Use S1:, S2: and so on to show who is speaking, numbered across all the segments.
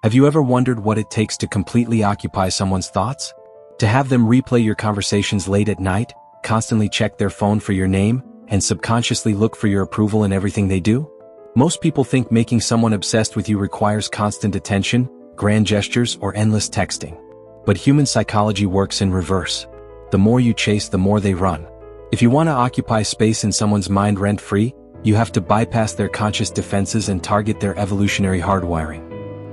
S1: Have you ever wondered what it takes to completely occupy someone's thoughts? To have them replay your conversations late at night, constantly check their phone for your name, and subconsciously look for your approval in everything they do? Most people think making someone obsessed with you requires constant attention, grand gestures, or endless texting. But human psychology works in reverse. The more you chase, the more they run. If you want to occupy space in someone's mind rent-free, you have to bypass their conscious defenses and target their evolutionary hardwiring.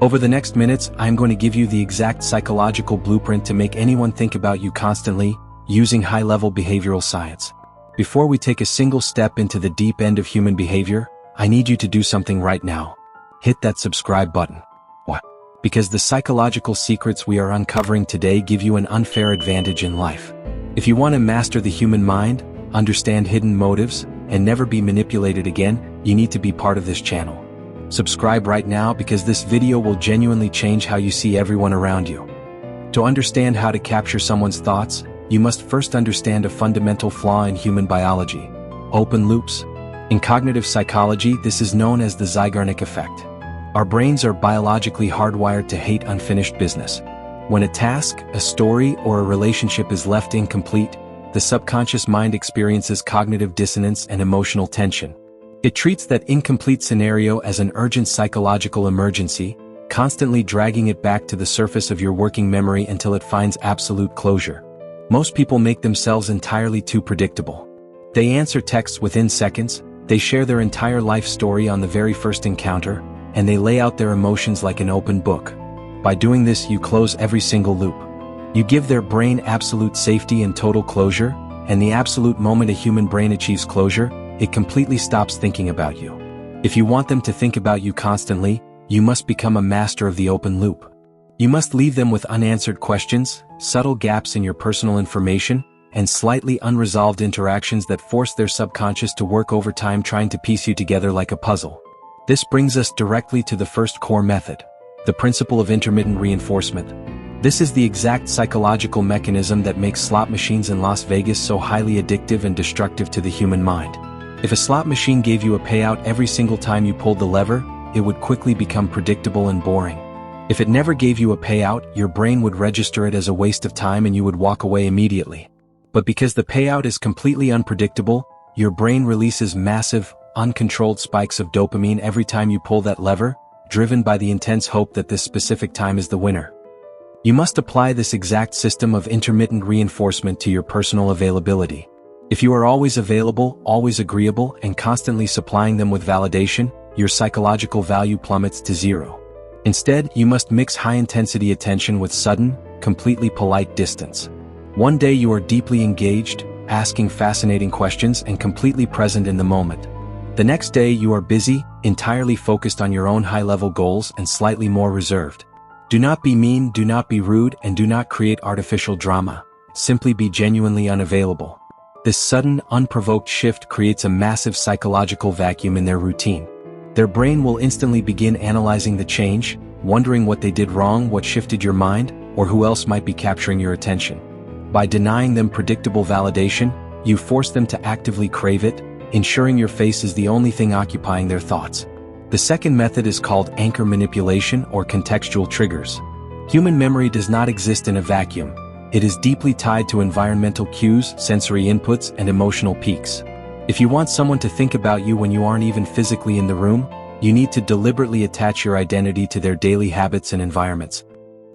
S1: Over the next minutes, I'm going to give you the exact psychological blueprint to make anyone think about you constantly, using high-level behavioral science. Before we take a single step into the deep end of human behavior, I need you to do something right now. Hit that subscribe button. Why? Because the psychological secrets we are uncovering today give you an unfair advantage in life. If you want to master the human mind, understand hidden motives, and never be manipulated again, you need to be part of this channel. Subscribe right now because this video will genuinely change how you see everyone around you. To understand how to capture someone's thoughts, you must first understand a fundamental flaw in human biology: open loops. In cognitive psychology, this is known as the Zeigarnik effect. Our brains are biologically hardwired to hate unfinished business. When a task, a story, or a relationship is left incomplete, the subconscious mind experiences cognitive dissonance and emotional tension. It treats that incomplete scenario as an urgent psychological emergency, constantly dragging it back to the surface of your working memory until it finds absolute closure. Most people make themselves entirely too predictable. They answer texts within seconds, they share their entire life story on the very first encounter, and they lay out their emotions like an open book. By doing this, you close every single loop. You give their brain absolute safety and total closure, and the absolute moment a human brain achieves closure, it completely stops thinking about you. If you want them to think about you constantly, you must become a master of the open loop. You must leave them with unanswered questions, subtle gaps in your personal information, and slightly unresolved interactions that force their subconscious to work overtime trying to piece you together like a puzzle. This brings us directly to the first core method: the principle of intermittent reinforcement. This is the exact psychological mechanism that makes slot machines in Las Vegas so highly addictive and destructive to the human mind. If a slot machine gave you a payout every single time you pulled the lever, it would quickly become predictable and boring. If it never gave you a payout, your brain would register it as a waste of time and you would walk away immediately. But because the payout is completely unpredictable, your brain releases massive, uncontrolled spikes of dopamine every time you pull that lever, driven by the intense hope that this specific time is the winner. You must apply this exact system of intermittent reinforcement to your personal availability. If you are always available, always agreeable, and constantly supplying them with validation, your psychological value plummets to zero. Instead, you must mix high-intensity attention with sudden, completely polite distance. One day you are deeply engaged, asking fascinating questions and completely present in the moment. The next day you are busy, entirely focused on your own high-level goals and slightly more reserved. Do not be mean, do not be rude, and do not create artificial drama. Simply be genuinely unavailable. This sudden, unprovoked shift creates a massive psychological vacuum in their routine. Their brain will instantly begin analyzing the change, wondering what they did wrong, what shifted your mind, or who else might be capturing your attention. By denying them predictable validation, you force them to actively crave it, ensuring your face is the only thing occupying their thoughts. The second method is called anchor manipulation or contextual triggers. Human memory does not exist in a vacuum. It is deeply tied to environmental cues, sensory inputs, and emotional peaks. If you want someone to think about you when you aren't even physically in the room, you need to deliberately attach your identity to their daily habits and environments.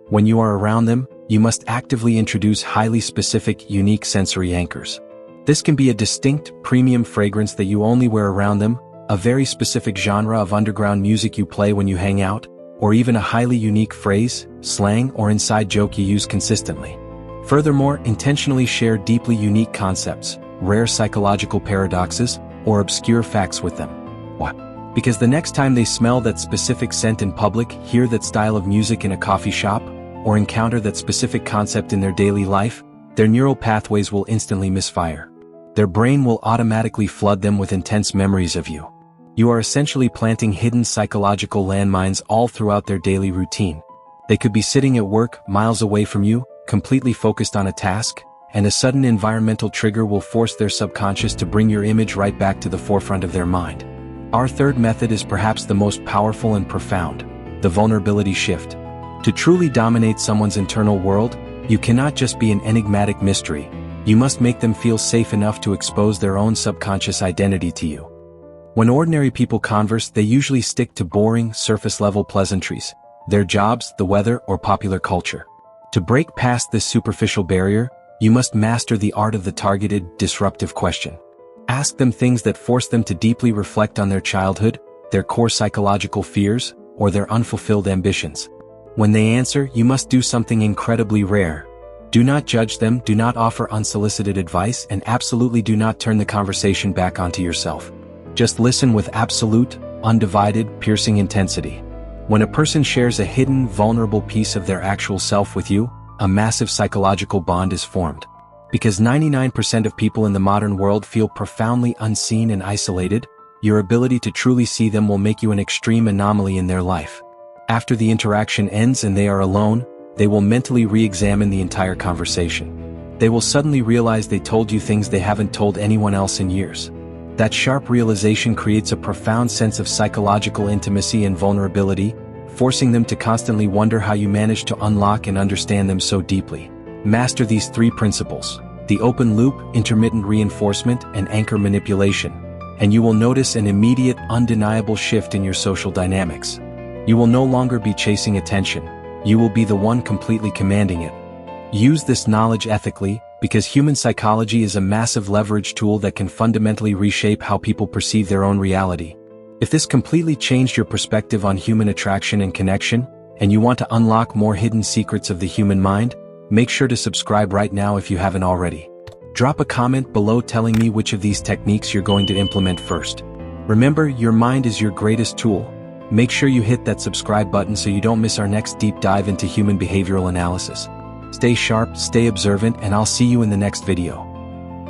S1: When you are around them, you must actively introduce highly specific, unique sensory anchors. This can be a distinct, premium fragrance that you only wear around them, a very specific genre of underground music you play when you hang out, or even a highly unique phrase, slang, or inside joke you use consistently. Furthermore, intentionally share deeply unique concepts, rare psychological paradoxes, or obscure facts with them. Why? Because the next time they smell that specific scent in public, hear that style of music in a coffee shop, or encounter that specific concept in their daily life, their neural pathways will instantly misfire. Their brain will automatically flood them with intense memories of you. You are essentially planting hidden psychological landmines all throughout their daily routine. They could be sitting at work, miles away from you, completely focused on a task, and a sudden environmental trigger will force their subconscious to bring your image right back to the forefront of their mind. Our third method is perhaps the most powerful and profound: the vulnerability shift. To truly dominate someone's internal world, you cannot just be an enigmatic mystery, you must make them feel safe enough to expose their own subconscious identity to you. When ordinary people converse, they usually stick to boring, surface-level pleasantries, their jobs, the weather, or popular culture. To break past this superficial barrier, you must master the art of the targeted, disruptive question. Ask them things that force them to deeply reflect on their childhood, their core psychological fears, or their unfulfilled ambitions. When they answer, you must do something incredibly rare. Do not judge them, do not offer unsolicited advice, and absolutely do not turn the conversation back onto yourself. Just listen with absolute, undivided, piercing intensity. When a person shares a hidden, vulnerable piece of their actual self with you, a massive psychological bond is formed. Because 99% of people in the modern world feel profoundly unseen and isolated, your ability to truly see them will make you an extreme anomaly in their life. After the interaction ends and they are alone, they will mentally re-examine the entire conversation. They will suddenly realize they told you things they haven't told anyone else in years. That sharp realization creates a profound sense of psychological intimacy and vulnerability, forcing them to constantly wonder how you managed to unlock and understand them so deeply. Master these 3 principles: the open loop, intermittent reinforcement, and anchor manipulation, and you will notice an immediate, undeniable shift in your social dynamics. You will no longer be chasing attention. You will be the one completely commanding it. Use this knowledge ethically, because human psychology is a massive leverage tool that can fundamentally reshape how people perceive their own reality. If this completely changed your perspective on human attraction and connection, and you want to unlock more hidden secrets of the human mind, make sure to subscribe right now if you haven't already. Drop a comment below telling me which of these techniques you're going to implement first. Remember, your mind is your greatest tool. Make sure you hit that subscribe button so you don't miss our next deep dive into human behavioral analysis. Stay sharp, stay observant, and I'll see you in the next video.